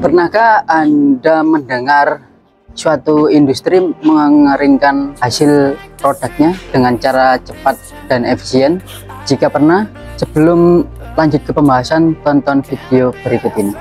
Pernahkah Anda mendengar suatu industri mengeringkan hasil produknya dengan cara cepat dan efisien? Jika pernah, sebelum lanjut ke pembahasan, tonton video berikut ini.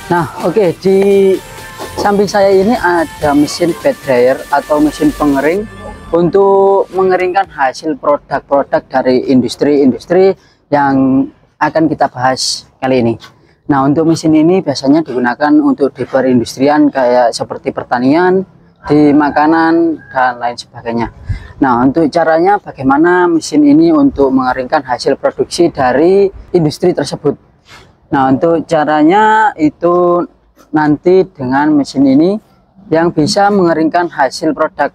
Nah, oke, di samping saya ini ada mesin bed dryer atau mesin pengering untuk mengeringkan hasil produk-produk dari industri-industri yang akan kita bahas kali ini. Nah, untuk mesin ini biasanya digunakan untuk di perindustrian kayak seperti pertanian, di makanan, dan lain sebagainya. Nah, untuk caranya bagaimana mesin ini untuk mengeringkan hasil produksi dari industri tersebut. Nah, untuk caranya itu nanti dengan mesin ini yang bisa mengeringkan hasil produk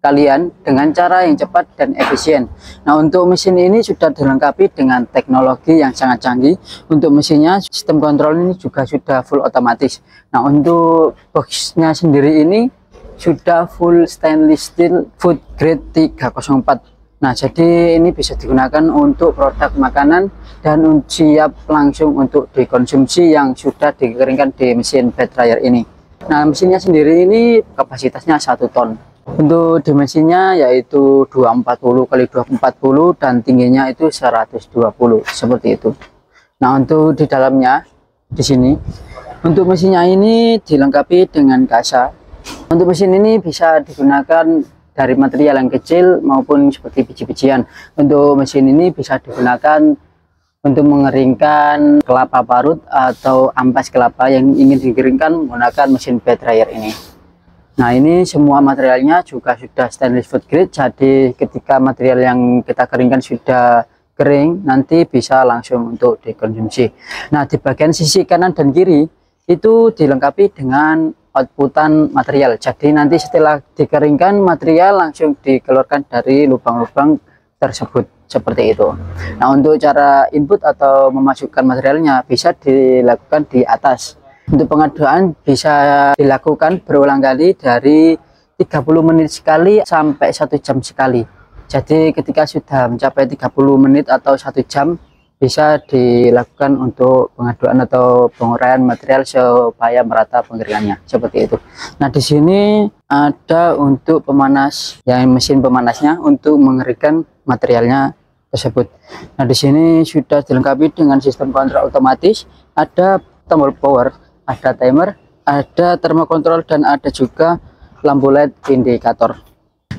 kalian dengan cara yang cepat dan efisien. Nah, untuk mesin ini sudah dilengkapi dengan teknologi yang sangat canggih. Untuk mesinnya, sistem kontrol ini juga sudah full otomatis. Nah, untuk boxnya sendiri ini sudah full stainless steel food grade 304. Nah, jadi ini bisa digunakan untuk produk makanan dan siap langsung untuk dikonsumsi yang sudah dikeringkan di mesin bed dryer ini. Nah, mesinnya sendiri ini kapasitasnya 1 ton. Untuk dimensinya yaitu 240 x 240 dan tingginya itu 120 seperti itu. Nah, untuk di dalamnya di sini untuk mesinnya ini dilengkapi dengan kasa. Untuk mesin ini bisa digunakan dari material yang kecil maupun seperti biji-bijian. Untuk mesin ini bisa digunakan untuk mengeringkan kelapa parut atau ampas kelapa yang ingin dikeringkan menggunakan mesin bed dryer ini. Nah, ini semua materialnya juga sudah stainless food grade, jadi ketika material yang kita keringkan sudah kering, nanti bisa langsung untuk dikonsumsi. Nah, di bagian sisi kanan dan kiri itu dilengkapi dengan outputan material, jadi nanti setelah dikeringkan material langsung dikeluarkan dari lubang-lubang tersebut seperti itu. Nah, untuk cara input atau memasukkan materialnya bisa dilakukan di atas. Untuk pengadaan bisa dilakukan berulang kali dari 30 menit sekali sampai 1 jam sekali. Jadi ketika sudah mencapai 30 menit atau 1 jam bisa dilakukan untuk pengaduan atau penguraian material supaya merata pengeringannya seperti itu. Nah, di sini ada untuk pemanas, yang mesin pemanasnya untuk mengeringkan materialnya tersebut. Nah, di sini sudah dilengkapi dengan sistem kontrol otomatis, ada tombol power, ada timer, ada termokontrol, dan ada juga lampu LED indikator.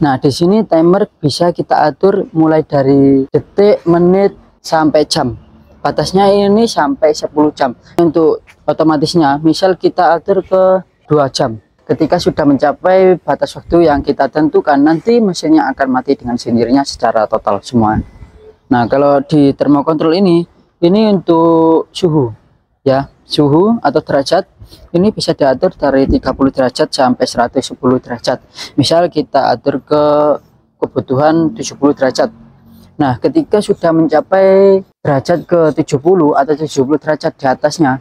Nah, di sini timer bisa kita atur mulai dari detik, menit, sampai jam. Batasnya ini sampai 10 jam. Untuk otomatisnya misal kita atur ke 2 jam. Ketika sudah mencapai batas waktu yang kita tentukan, nanti mesinnya akan mati dengan sendirinya secara total semua. Nah, kalau di termokontrol ini untuk suhu ya, suhu atau derajat ini bisa diatur dari 30 derajat sampai 110 derajat. Misal kita atur ke kebutuhan 70 derajat. Nah, ketika sudah mencapai derajat ke 70 atau 70 derajat di atasnya,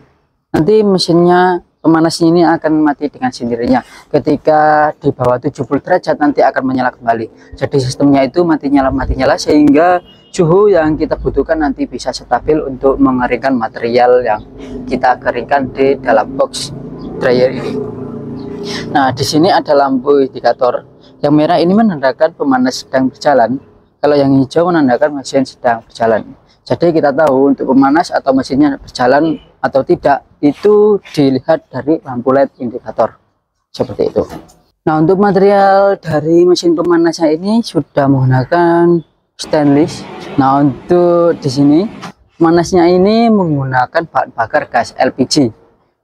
nanti mesinnya pemanasnya ini akan mati dengan sendirinya. Ketika di bawah 70 derajat nanti akan menyala kembali. Jadi sistemnya itu mati nyala sehingga suhu yang kita butuhkan nanti bisa stabil untuk mengeringkan material yang kita keringkan di dalam box dryer ini. Nah, di sini ada lampu indikator. Yang merah ini menandakan pemanas sedang berjalan. Kalau yang hijau menandakan mesin sedang berjalan. Jadi kita tahu untuk pemanas atau mesinnya berjalan atau tidak itu dilihat dari lampu LED indikator seperti itu. Nah, untuk material dari mesin pemanasnya ini sudah menggunakan stainless. Nah, untuk di sini pemanasnya ini menggunakan bahan bakar gas LPG.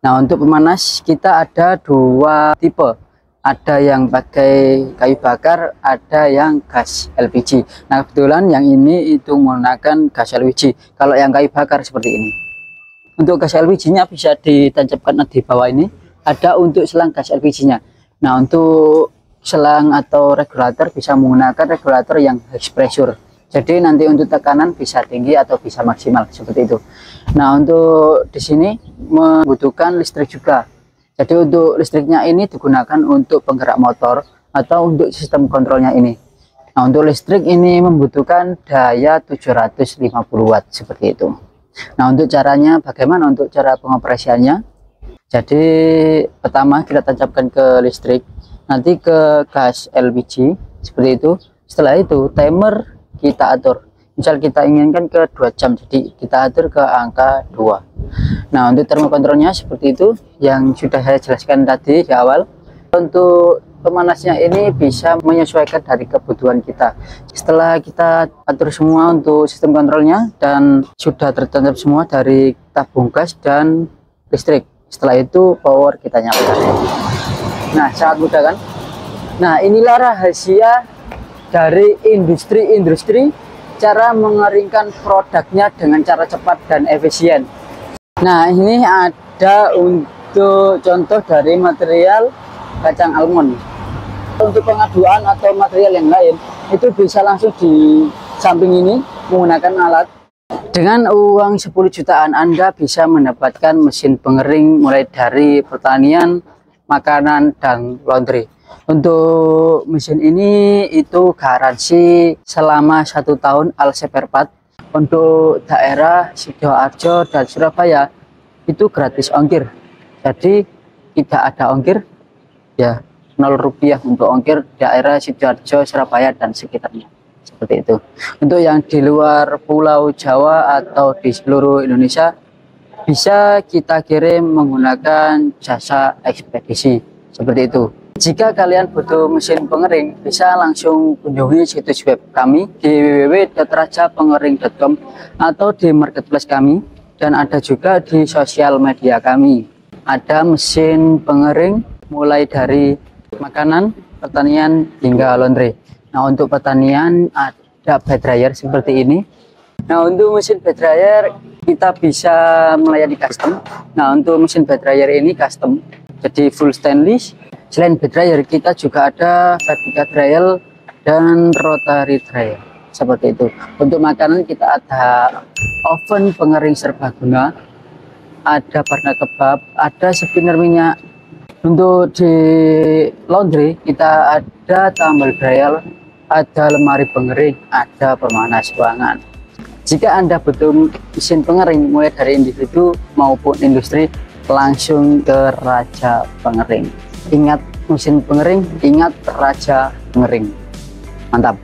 Nah, untuk pemanas kita ada 2 tipe. Ada yang pakai kayu bakar, ada yang gas LPG. Nah, kebetulan yang ini itu menggunakan gas LPG. Kalau yang kayu bakar seperti ini. Untuk gas LPG-nya bisa ditancapkan di bawah ini. Ada untuk selang gas LPG-nya. Nah, untuk selang atau regulator bisa menggunakan regulator yang high pressure. Jadi nanti untuk tekanan bisa tinggi atau bisa maksimal seperti itu. Nah, untuk di sini membutuhkan listrik juga. Jadi untuk listriknya ini digunakan untuk penggerak motor atau untuk sistem kontrolnya ini. Nah, untuk listrik ini membutuhkan daya 750 watt seperti itu. Nah, untuk caranya bagaimana untuk cara pengoperasiannya? Jadi pertama kita tancapkan ke listrik, nanti ke gas LPG seperti itu. Setelah itu timer kita atur, misal kita inginkan ke 2 jam, jadi kita atur ke angka 2. Nah, untuk termokontrolnya seperti itu yang sudah saya jelaskan tadi di awal. Untuk pemanasnya ini bisa menyesuaikan dari kebutuhan kita. Setelah kita atur semua untuk sistem kontrolnya dan sudah tertancap semua dari tabung gas dan listrik, setelah itu power kita nyalakan. Nah, sangat mudah kan? Nah, inilah rahasia dari industri cara mengeringkan produknya dengan cara cepat dan efisien. Nah, ini ada untuk contoh dari material kacang almond. Untuk pengaduan atau material yang lain itu bisa langsung di samping ini menggunakan alat. Dengan uang 10 jutaan Anda bisa mendapatkan mesin pengering mulai dari pertanian, makanan, dan laundry. Untuk mesin ini itu garansi selama 1 tahun al spare part. Untuk daerah Sidoarjo dan Surabaya itu gratis ongkir. Jadi tidak ada ongkir, ya 0 rupiah untuk ongkir daerah Sidoarjo, Surabaya dan sekitarnya. Seperti itu. Untuk yang di luar Pulau Jawa atau di seluruh Indonesia bisa kita kirim menggunakan jasa ekspedisi. Seperti itu. Jika kalian butuh mesin pengering, bisa langsung kunjungi situs web kami di www.rajapengering.com atau di marketplace kami, dan ada juga di sosial media kami. Ada mesin pengering mulai dari makanan, pertanian, hingga laundry. Nah, untuk pertanian ada bed dryer seperti ini. Nah, untuk mesin bed dryer kita bisa melayani custom. Nah, untuk mesin bed dryer ini custom, jadi full stainless. Selain bed dryer, kita juga ada vertical dryer dan rotary dryer seperti itu. Untuk makanan kita ada oven pengering serbaguna, ada barna kebab, ada spinner minyak. Untuk di laundry kita ada tumble dryer, ada lemari pengering, ada pemanas ruangan. Jika Anda butuh mesin pengering mulai dari individu maupun industri, langsung ke Raja Pengering. Ingat mesin pengering, ingat Raja Pengering. Mantap.